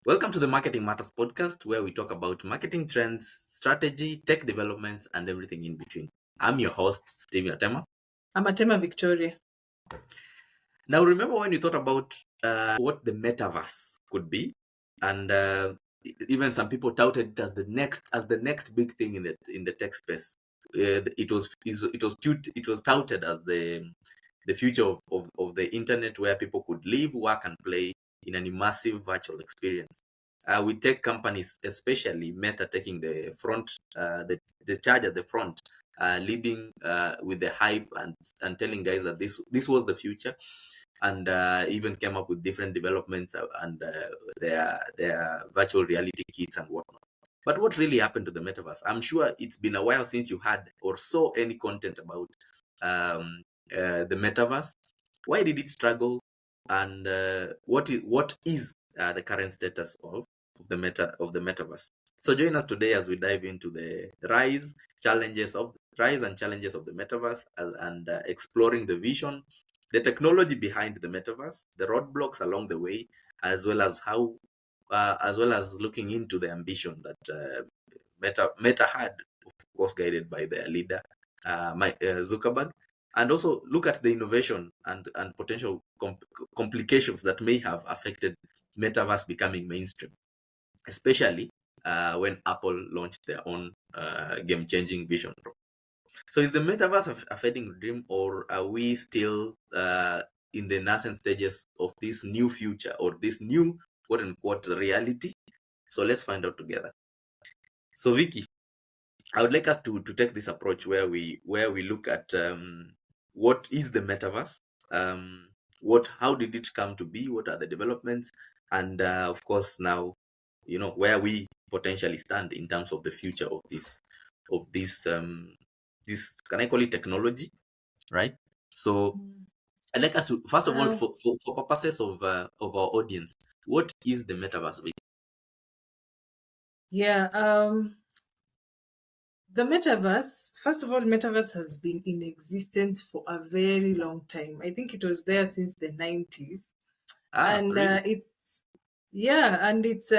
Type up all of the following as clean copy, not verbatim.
Welcome to the Marketing Matters podcast, where we talk about marketing trends, strategy, tech developments, and everything in between. I'm your host, Steve Yatema. I'm Atema Victoria. Now, remember when you thought about what the metaverse could be, and even some people touted it as the next big thing in the tech space. It was touted as the future of the internet, where people could live, work, and play in an immersive virtual experience. With tech companies, especially Meta, taking the charge at the front, leading with the hype and telling guys that this was the future, and even came up with different developments and their virtual reality kits and whatnot. But what really happened to the metaverse? I'm sure it's been a while since you had or saw any content about the metaverse. Why did it struggle, and what is the current status of the metaverse? So join us today as we dive into the rise and challenges of the metaverse, and exploring the vision, the technology behind the metaverse, the roadblocks along the way, as well as looking into the ambition that Meta had, of course, guided by their leader, Zuckerberg, and also look at the innovation and potential complications that may have affected metaverse becoming mainstream, especially when Apple launched their own game-changing vision. So is the metaverse a fading dream, or are we still in the nascent stages of this new future, or this new quote unquote reality? So let's find out together. So Vicky, I would like us to take this approach where we look at what is the metaverse, how did it come to be, what are the developments, and of course now, where we potentially stand in terms of the future of this, can I call it technology, right? So I'd like us to, first of all, Um, for purposes of our audience, what is the metaverse? Vicky? yeah, the metaverse, first of all, metaverse has been in existence for a very long time. I think it was there since the 90s. And Really? it's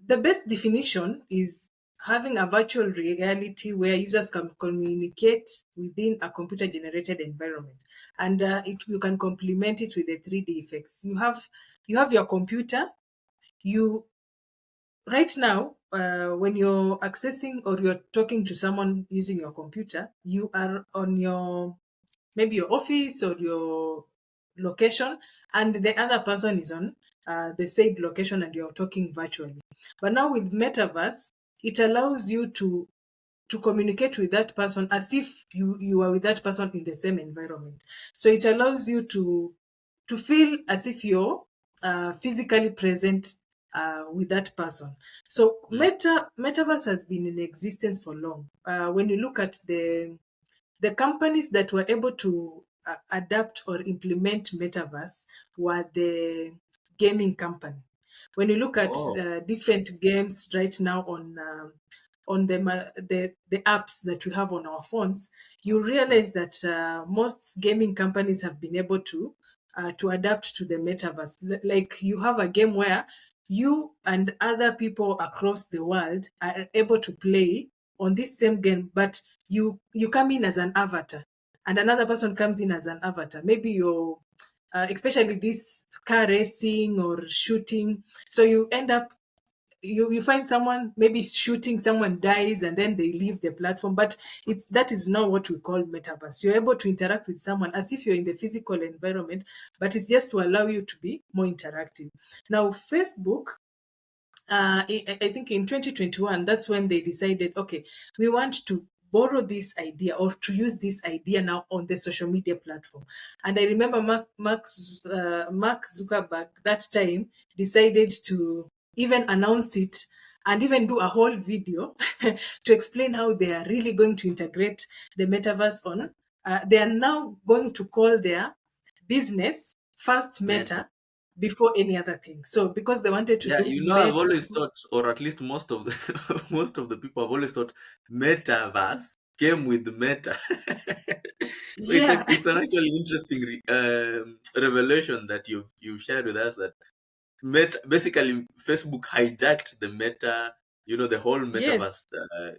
the best definition is having a virtual reality where users can communicate within a computer generated environment, and you can complement it with the 3D effects. You have your computer. You Right now, when you're accessing or you're talking to someone using your computer, you are on your, maybe your office or your location, and the other person is on the said location, and you're talking virtually. But now with metaverse, it allows you to communicate with that person as if you are with that person in the same environment. So it allows you to feel as if you're physically present with that person. So Mm. metaverse has been in existence for long. When you look at the companies that were able to adapt or implement metaverse were the gaming company. When you look at Oh. different games right now on the apps that we have on our phones, you realize that most gaming companies have been able to adapt to the metaverse. Like, you have a game where you and other people across the world are able to play on this same game, but you come in as an avatar, and another person comes in as an avatar. Maybe you're especially this car racing or shooting. So you end up, you find someone maybe shooting, someone dies, and then they leave the platform. But that is not what we call metaverse. You're able to interact with someone as if you're in the physical environment, but it's just to allow you to be more interactive. Now, Facebook, I think in 2021, that's when they decided, okay, we want to borrow this idea or to use this idea now on the social media platform. And I remember Mark Zuckerberg that time decided to even announce it and even do a whole video to explain how they are really going to integrate the metaverse on. They are now going to call their business First Meta. Meta before any other thing. So because they wanted to Yeah, do I've Meta. always thought, or at least most of the most of the people have always thought metaverse came with meta. So Yeah. it's an actually interesting revelation that you've shared with us, that basically Facebook hijacked the meta, the whole Yes. metaverse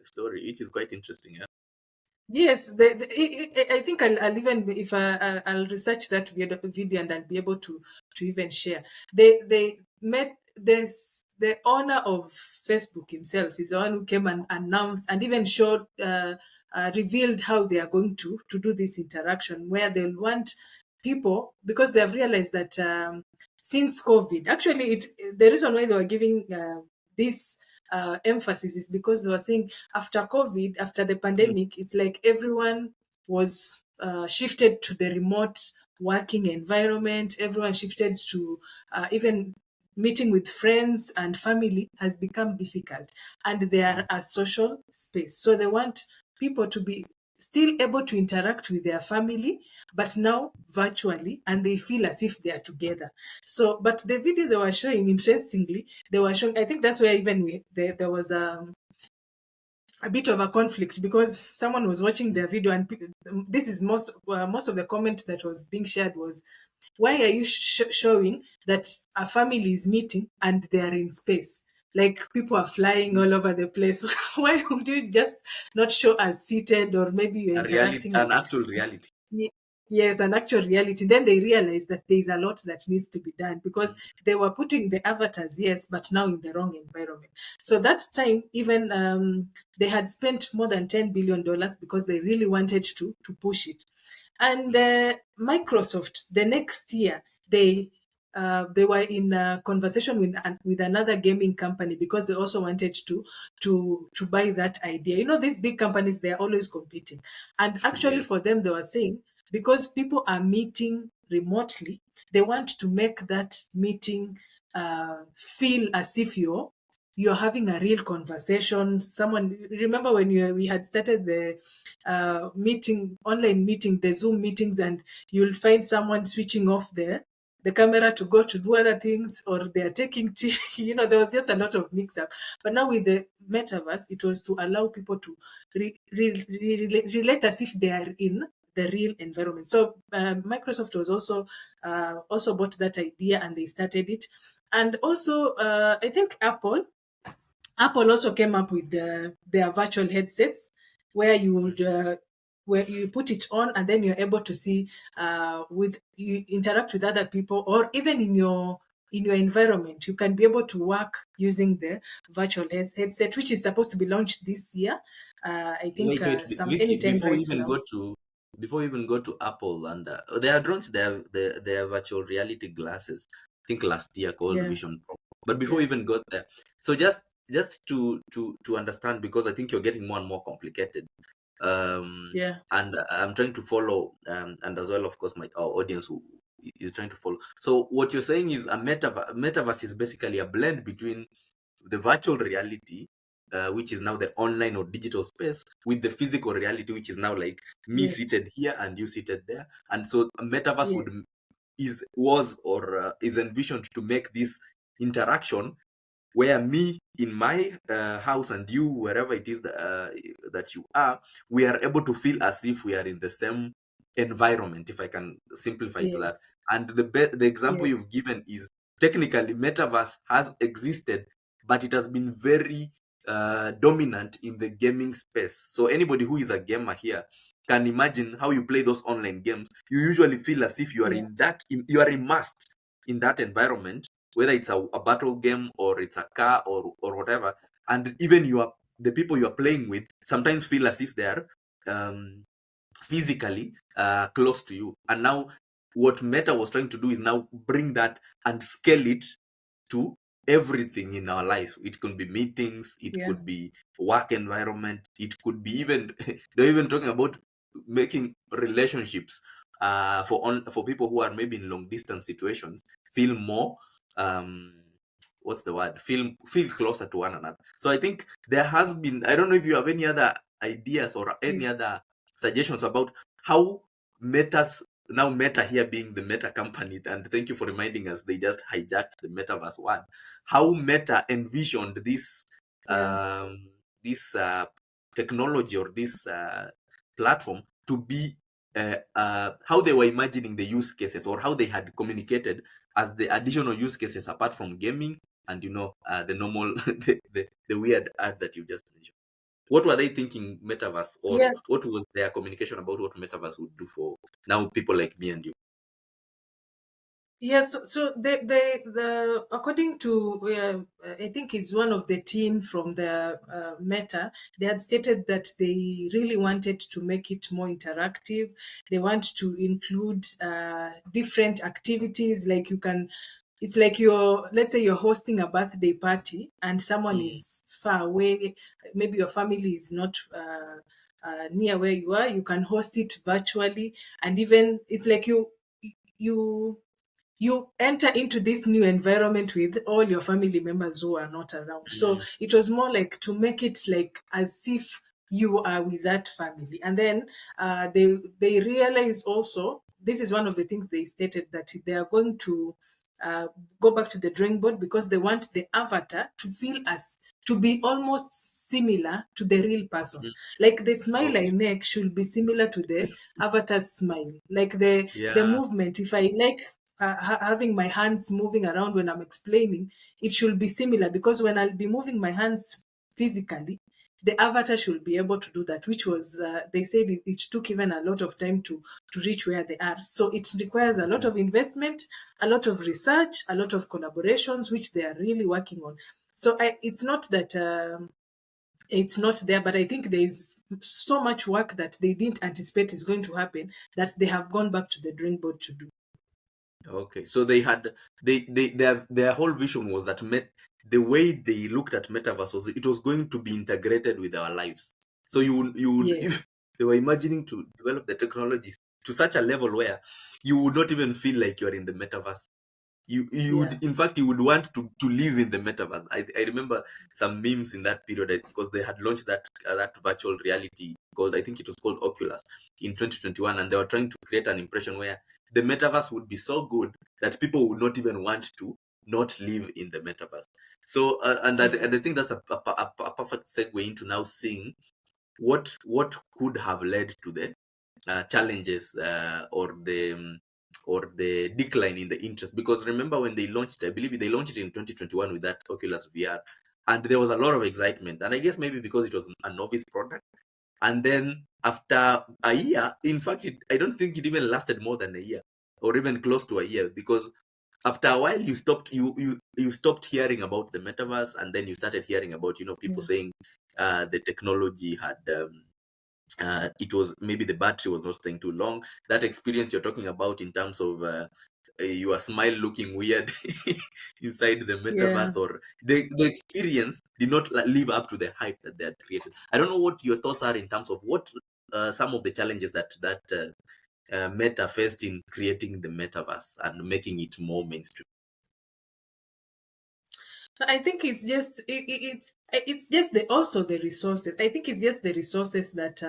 story, which is quite interesting. Yeah. Yes, I think I'll even if I'll research that video and I'll be able to even share. They met this the owner of Facebook himself is the one who came and announced and even showed revealed how they are going to do this interaction where they'll want people because they have realized that since COVID, actually the reason why they were giving this emphasis is because they were saying after COVID, after the Mm, pandemic, it's like everyone was shifted to the remote working environment. Everyone shifted to even meeting with friends and family has become difficult, and they are mm, a social space. So they want people to be still able to interact with their family, but now virtually, and they feel as if they are together. So, but the video they were showing, interestingly, they were showing. I think that's where even there was a bit of a conflict because someone was watching mm. their video and this is most of the comment that was being shared was, why are you showing that a family is meeting and they are in space, like people are flying all over the place? Why would you just not show us seated, or maybe you're A reality, interacting an as actual reality. Ye- Yes, an actual reality. Then they realized that there is a lot that needs to be done because Mm, they were putting the avatars, yes, but now in the wrong environment. So that time, even they had spent more than $10 billion because they really wanted to push it. And mm. Microsoft, the next year, they were in a conversation with another gaming company because they also wanted to buy that idea. You know, these big companies, they're always competing. And actually, Yes. for them, they were saying because people are meeting remotely, they want to make that meeting feel as if you're having a real conversation. Someone remember when we had started the online meeting, the Zoom meetings, and you'll find someone switching off the camera to go to do other things, or they're taking tea. There was just a lot of mix up. But now with the metaverse, it was to allow people to relate as if they are in the real environment. So Microsoft was also bought that idea and they started it. And also, I think Apple also came up with their virtual headsets where you would where you put it on and then you're able to see with you interact with other people, or even in your environment you can be able to work using the virtual headset, which is supposed to be launched this year. I think Wait, some Vicky, anytime right now. before we even go to Apple, and they had launched their virtual reality glasses, I think last year, called Yeah, Vision Pro. But before we yeah, even got there, so just to understand, because I think you're getting more and more complicated. yeah, And I'm trying to follow, and as well, of course, our audience who is trying to follow. So what you're saying is metaverse is basically a blend between the virtual reality, which is now the online or digital space, with the physical reality, which is now like me yes, seated here and you seated there. And so a metaverse yes, would is was or is envisioned to make this interaction where me in my house and you wherever it is that you are, we are able to feel as if we are in the same environment, if I can simplify to that. yes, And the example yes, you've given is technically metaverse has existed, but it has been very dominant in the gaming space. So anybody who is a gamer here can imagine how you play those online games. You usually feel as if you are yeah, you are immersed in that environment, whether it's a battle game or it's a car or whatever. And even the people you are playing with sometimes feel as if they are um, physically close to you. And now what Meta was trying to do is now bring that and scale it to everything in our lives. It could be meetings, it yeah, could be work environment, it could be even they're even talking about making relationships for people who are maybe in long distance situations feel more um what's the word, feel closer to one another. So I think there has been, I don't know if you have any other ideas or yeah, any other suggestions about how Meta's now Meta here being the Meta company, and thank you for reminding us they just hijacked the Metaverse one. How Meta envisioned yeah, um, this technology or this platform to be how they were imagining the use cases or how they had communicated as the additional use cases apart from gaming and the normal the weird art that you just mentioned. What were they thinking metaverse, or Yes. what was their communication about what metaverse would do for now people like me and you? Yes, so the according to I think it's one of the team from the Meta, they had stated that they really wanted to make it more interactive. They want to include different activities, like you can. It's like let's say you're hosting a birthday party and someone Mm, is far away. Maybe your family is not near where you are. You can host it virtually, and even it's like you you enter into this new environment with all your family members who are not around. So mm, it was more like to make it like as if you are with that family. And then they realized also, this is one of the things they stated, that they are going to uh, go back to the drawing board because they want the avatar to feel as to be almost similar to the real person. mm. Like the smile I Okay. make should be similar to the avatar's smile. Like the Yeah. movement, if I like having my hands moving around when I'm explaining, it should be similar, because when I'll be moving my hands physically, the avatar should be able to do that, which was, they said it took even a lot of time to reach where they are. So it requires a lot Mhm. of investment, a lot of research, a lot of collaborations, which they are really working on. So it's not that it's not there, but I think there is so much work that they didn't anticipate is going to happen, that they have gone back to the drawing board to do. Okay, so they had their whole vision was that the way they looked at metaverse was it was going to be integrated with our lives. So you would Yeah, if they were imagining to develop the technologies to such a level where you would not even feel like you're in the metaverse. You yeah, would, in fact, you would want to live in the metaverse. I remember some memes in that period, because they had launched that virtual reality called, I think it was called Oculus, in 2021, and they were trying to create an impression where the metaverse would be so good that people would not even want to not live in the metaverse. So yeah. and I think that's a perfect segue into now seeing what could have led to the challenges, or the decline in the interest. Because remember when they launched, I believe they launched it in 2021 with that Oculus VR, and there was a lot of excitement. And I guess maybe because it was a novice product, and then after a year, in fact, I don't think it even lasted more than a year, or even close to a year, because after a while you stopped hearing about the metaverse, and then you started hearing about people Yeah. saying the technology had it was maybe the battery was not staying too long. That experience you're talking about in terms of your smile looking weird inside the Yeah. metaverse, or the experience did not live up to the hype that they had created. I don't know what your thoughts are in terms of what some of the challenges that Meta faced in creating the metaverse and making it more mainstream. I think it's just the also the resources. I think it's just the resources that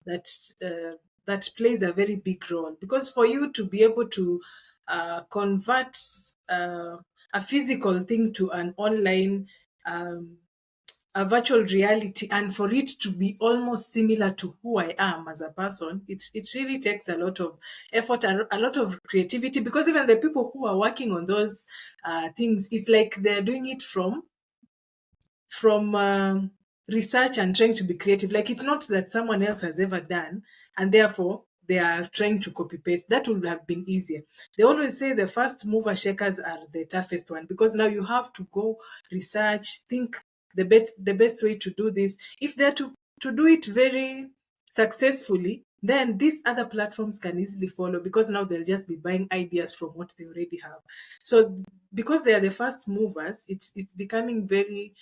that plays a very big role, because for you to be able to convert uh, a physical thing to an online um, a virtual reality, and for it to be almost similar to who I am as a person, it really takes a lot of effort and a lot of creativity, because even the people who are working on those things, it's like they're doing it from research and trying to be creative. Like it's not that someone else has ever done, and therefore they are trying to copy paste. That would have been easier. They always say the first mover shakers are the toughest one, because now you have to go research, think the best way to do this. If they're to do it very successfully, then these other platforms can easily follow, because now they'll just be buying ideas from what they already have. So because they are the first movers, it's becoming very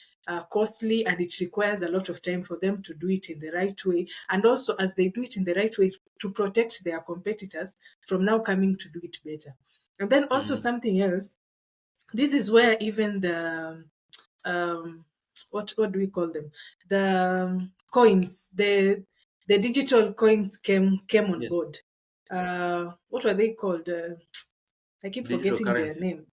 costly, and it requires a lot of time for them to do it in the right way. And also, as they do it in the right way, to protect their competitors from now coming to do it better. And then also Mm. something else, this is where even the um what do we call them, the coins, the digital coins came on Yes. board. What were they called? I keep Digital forgetting their currencies. name.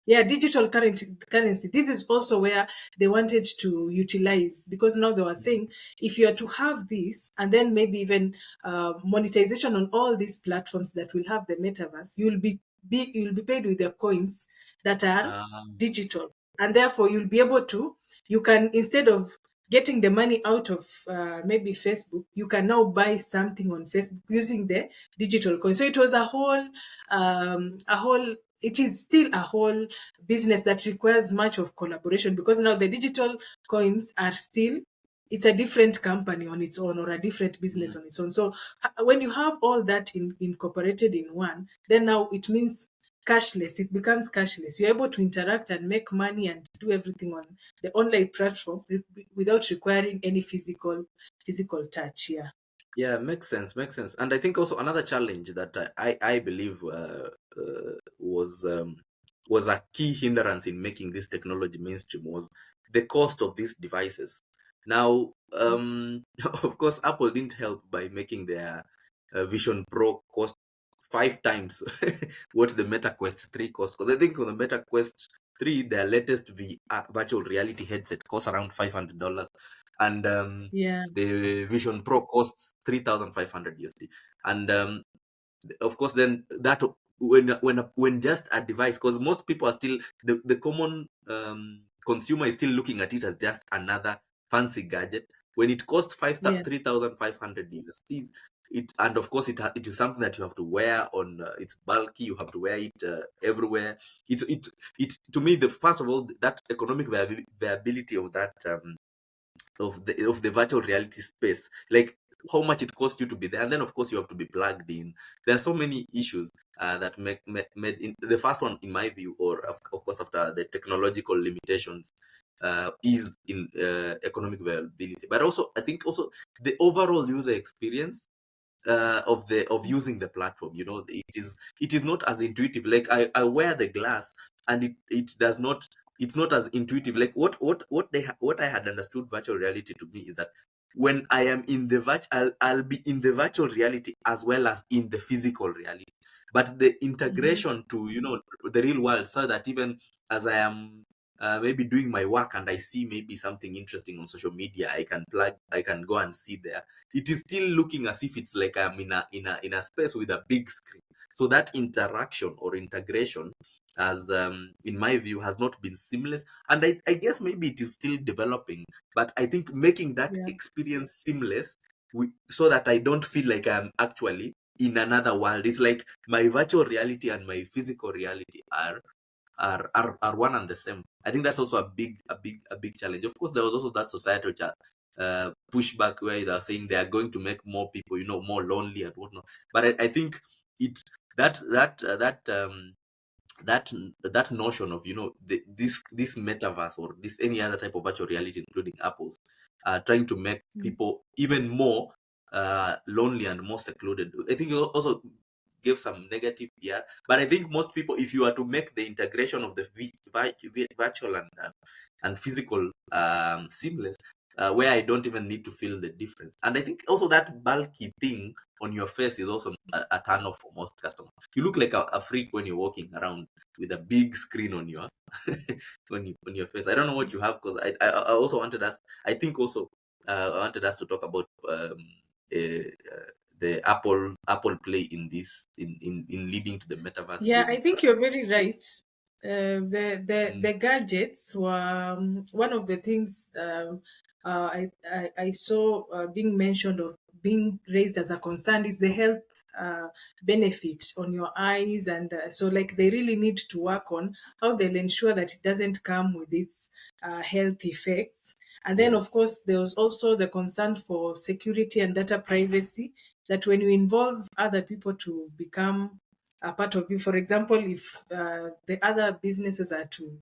Yeah, digital currency. This is also where they wanted to utilize, because now they were saying, if you are to have this, and then maybe even monetization on all these platforms that will have the metaverse, you'll be you'll be paid with the coins that are Um, digital, and therefore you'll be able to, you can, instead of getting the money out of maybe Facebook, you can now buy something on Facebook using the digital coin. So it was a whole, it is still a whole business that requires much of collaboration, because now the digital coins are still, it's a different company on its own, or a different business mm. on its own. So when you have all that incorporated in one, then now it means cashless. It becomes cashless. You're able to interact and make money and do everything on the online platform without requiring any physical touch. Yeah. Yeah, makes sense, makes sense. And I think also another challenge that I believe was a key hindrance in making this technology mainstream was the cost of these devices. Now, of course, Apple didn't help by making their Vision Pro cost 5 times what the Meta Quest 3 cost. Because I think on the Meta Quest 3, their latest virtual reality headset costs around $500, and Yeah. the Vision Pro costs 3,500 USD. And of course, then that when just a device, because most people are still, the common consumer is still looking at it as just another fancy gadget. When it costs Yeah. 3,500 USD, and of course it is something that you have to wear on. It's bulky. You have to wear it everywhere. It to me, the first of all, that economic viability of that. Of the virtual reality space, like how much it costs you to be there, and then of course you have to be plugged in. There are so many issues that made in the first one, in my view, or of course after the technological limitations, is in economic viability, but also I think also the overall user experience of using the platform. It is not as intuitive. Like I wear the glass, and it's not as intuitive. Like what I had understood virtual reality to me is that when I am in the I'll be in the virtual reality as well as in the physical reality, but the Mhm. integration to the real world, so that even as I am maybe doing my work and I see maybe something interesting on social media, I can go and see there. It is still looking as if it's like I'm in a space with a big screen. So that interaction or integration, as in my view, has not been seamless. And I guess maybe it is still developing, but I think making that Yeah. experience seamless, so that I don't feel like I'm actually in another world. It's like my virtual reality and my physical reality are one and the same. I think that's also a big challenge. Of course, there was also that societal pushback where they are saying they are going to make more people, more lonely and whatnot. But I think it that that that that notion of this metaverse, or this any other type of virtual reality, including Apple's, trying to make Mm. people even more lonely and more secluded. I think it also gave some negative PR. But I think most people, if you are to make the integration of the virtual and physical seamless, where I don't even need to feel the difference. And I think also that bulky thing on your face is also a turn off for most customers. You look like a freak when you're walking around with a big screen on your on your face. I don't know what you have, because I also wanted us. I think also I wanted us to talk about the Apple play in this in leading to the metaverse Yeah, I using think you're very right. mm, The gadgets were one of the things I saw being mentioned or being raised as a concern is the health benefit on your eyes, and so like they really need to work on how they'll ensure that it doesn't come with its health effects. And then of yes, course there was also the concern for security and data privacy, that when you involve other people to become a part of you. For example, if the other businesses are to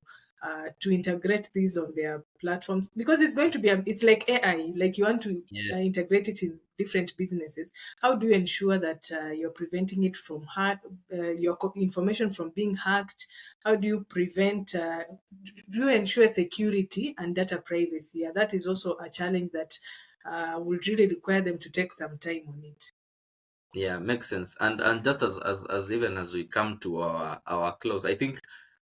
integrate these on their platforms, because it's going to be it's like AI, like you want to yes, integrate it in different businesses. How do you ensure that you're preventing it from your information from being hacked? How do you prevent? Do you ensure security and data privacy? Yeah, that is also a challenge that will really require them to take some time on it. yeah, makes sense. And just as even as we come to our close, I think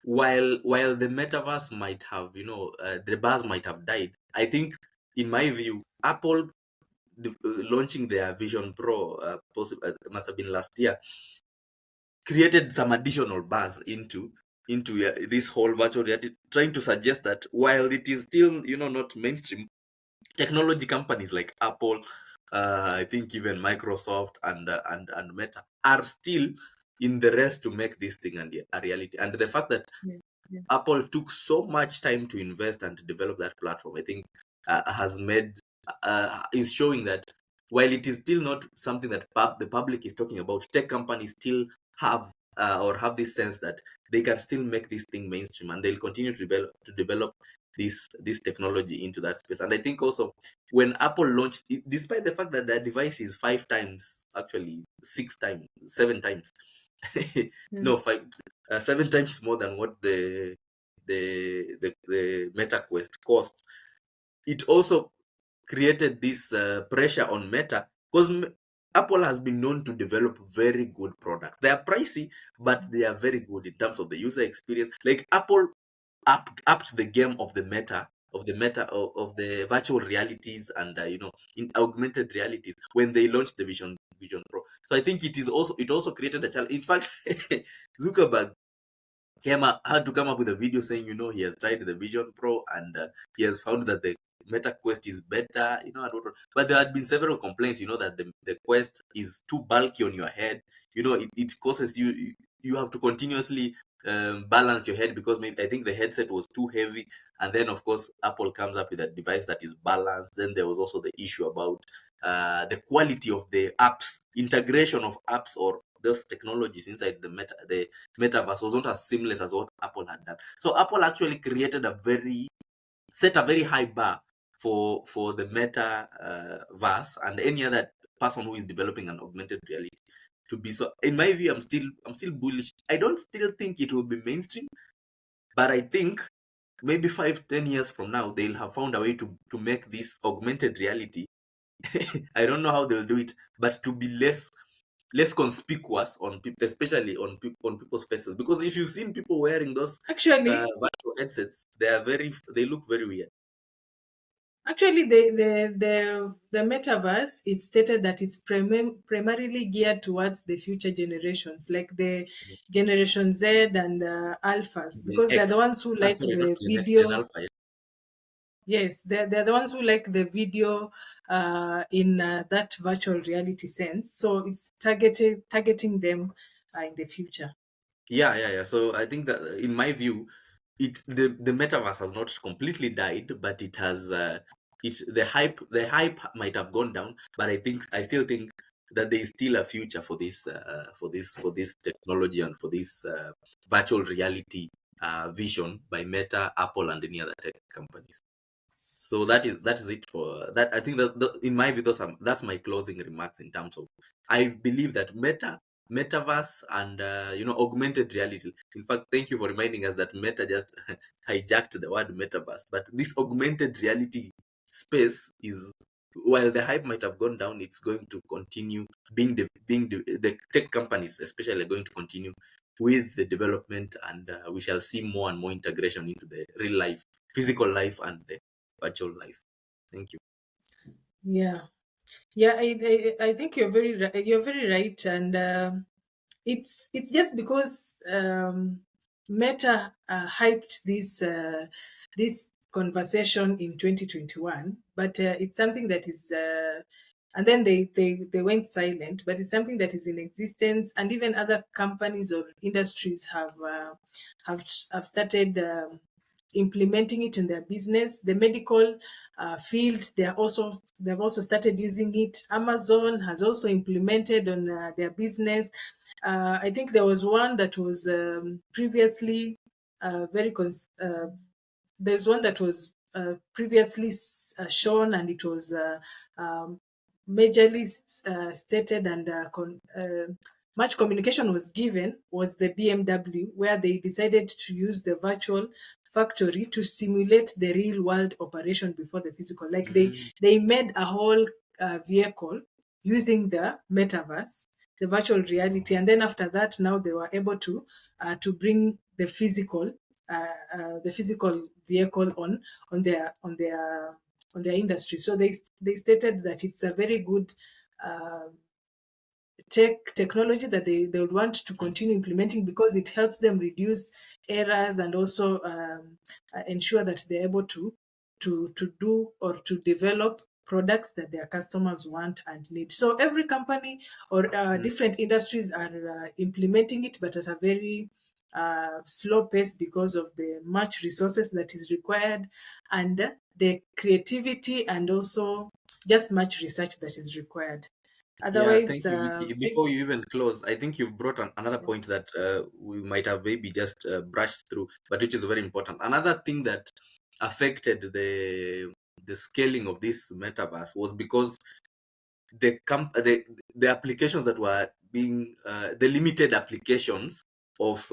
while the metaverse might have, the buzz might have died, I think in my view, Apple launching their Vision Pro, must have been last year, created some additional buzz into this whole virtual reality, trying to suggest that while it is still, not mainstream, technology companies like Apple, I think even Microsoft and Meta are still in the race to make this thing a reality. And the fact that Yeah, yeah, Apple took so much time to invest and to develop that platform, I think, has made is showing that while it is still not something that the public is talking about, tech companies still have or have this sense that they can still make this thing mainstream, and they'll continue to develop this technology into that space. And I think also when Apple launched, despite the fact that their device is 5 times, actually 6 times, 7 times, mm. no, 7 times more than what the Meta Quest costs. It also created this pressure on Meta, because Apple has been known to develop very good products. They are pricey, but they are very good in terms of the user experience. Like Apple upped the game of of the virtual realities and in augmented realities when they launched the Vision Pro. So I think it also created a challenge. In fact, Zuckerberg had to come up with a video saying, he has tried the Vision Pro, and he has found that the Meta Quest is better, but there had been several complaints, that the Quest is too bulky on your head. It causes you have to continuously balance your head, because maybe I think the headset was too heavy. And then, of course, Apple comes up with a device that is balanced. Then there was also the issue about the quality of the apps, integration of apps or those technologies inside the metaverse wasn't as seamless as what Apple had done. So Apple actually set a very high bar for the metaverse and any other person who is developing an augmented reality to be. So in my view, I'm still bullish. I don't still think it will be mainstream, but I think maybe 5-10 years from now they'll have found a way to make this augmented reality. I don't know how they'll do it, but to be less conspicuous on people, especially on people's faces. Because if you've seen people wearing those Actually, virtual headsets, they look very weird. actually, the metaverse, it's stated that it's primarily geared towards the future generations, like the Generation Z and Alphas, Gen because they're the X. ones who like Sorry, not the Gen X, Gen video. Alpha. Yeah. Yes, they're the ones who like the video in that virtual reality sense. So it's targeting them in the future. Yeah, yeah, yeah. So I think that in my view, the metaverse has not completely died, but it has the hype might have gone down, but I still think that there is still a future for this technology and for this virtual reality vision by Meta, Apple, and any other tech companies. So that is it for that. I think that in my view, that's my closing remarks in terms of I believe that metaverse and augmented reality. In fact, thank you for reminding us that Meta just hijacked the word metaverse. But this augmented reality space is, while the hype might have gone down, it's going to continue the tech companies especially are going to continue with the development, and we shall see more and more integration into the real life, physical life, and the virtual life. Thank you. Yeah. Yeah, I think you're very right, and it's just because Meta hyped this conversation in 2021, but it's something that is and then they went silent, but it's something that is in existence, and even other companies or industries have have started implementing it in their business. The medical field, they've also started using it. Amazon has also implemented on their business. I think there was one that was previously very there's one that was previously shown, and it was majorly stated, and much communication was given, was the BMW, where they decided to use the virtual factory to simulate the real world operation before the physical. Like Mm, they made a whole vehicle using the metaverse, the virtual reality, and then after that, now they were able to bring the physical vehicle on their on their on their industry. So they stated that it's a very good uh, technology that they would want to continue implementing, because it helps them reduce errors and also ensure that they're able to do or to develop products that their customers want and need. So every company or Mm. different industries are implementing it, but at a very slow pace because of the much resources that is required, and the creativity, and also just much research that is required. Yeah, Otherwise, thank you, Vicky. Before you even close, I think you've brought another yeah, point that we might have maybe just brushed through, but which is very important. Another thing that affected the scaling of this metaverse was because the applications that were being the limited applications of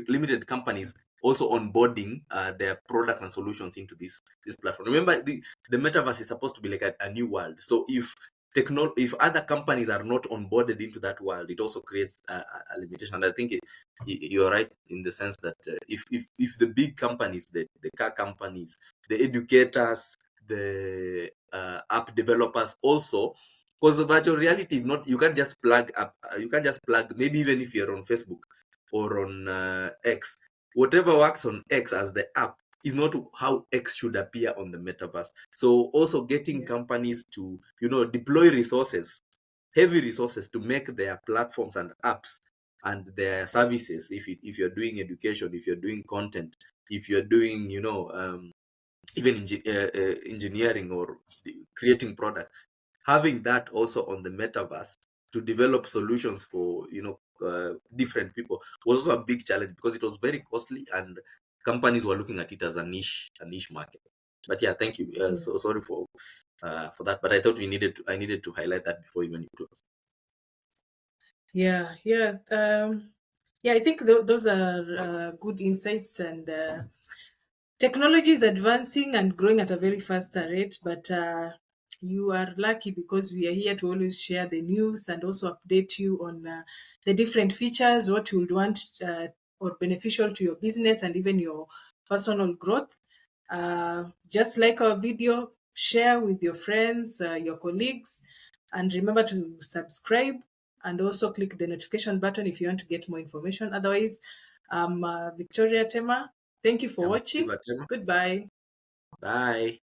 limited companies also onboarding their products and solutions into this platform. Remember, the metaverse is supposed to be like a new world. So if other companies are not onboarded into that world, it also creates a limitation. And I think you're right in the sense that if the big companies, the car companies, the educators, the app developers also, because the virtual reality is not, you can't just plug up, you can't just plug, maybe even if you're on Facebook or on X, whatever works on X as the app is not how X should appear on the metaverse. So also getting yeah, companies to, deploy resources, heavy resources, to make their platforms and apps and their services. If you're doing education, if you're doing content, if you're doing, even engineering or creating products, having that also on the metaverse to develop solutions for different people was also a big challenge, because it was very costly and companies were looking at it as a niche market. But yeah, thank you. yeah, So sorry for that, but I thought I needed to highlight that before even you close. yeah, yeah. Yeah, I think those are good insights, and technology is advancing and growing at a very faster rate, but you are lucky because we are here to always share the news and also update you on the different features, what you would want or beneficial to your business and even your personal growth. Just like our video, share with your friends, your colleagues, and remember to subscribe and also click the notification button if you want to get more information. Otherwise, I'm Victoria Tema. Thank you for I'm watching. Steve Atema. Goodbye. Bye.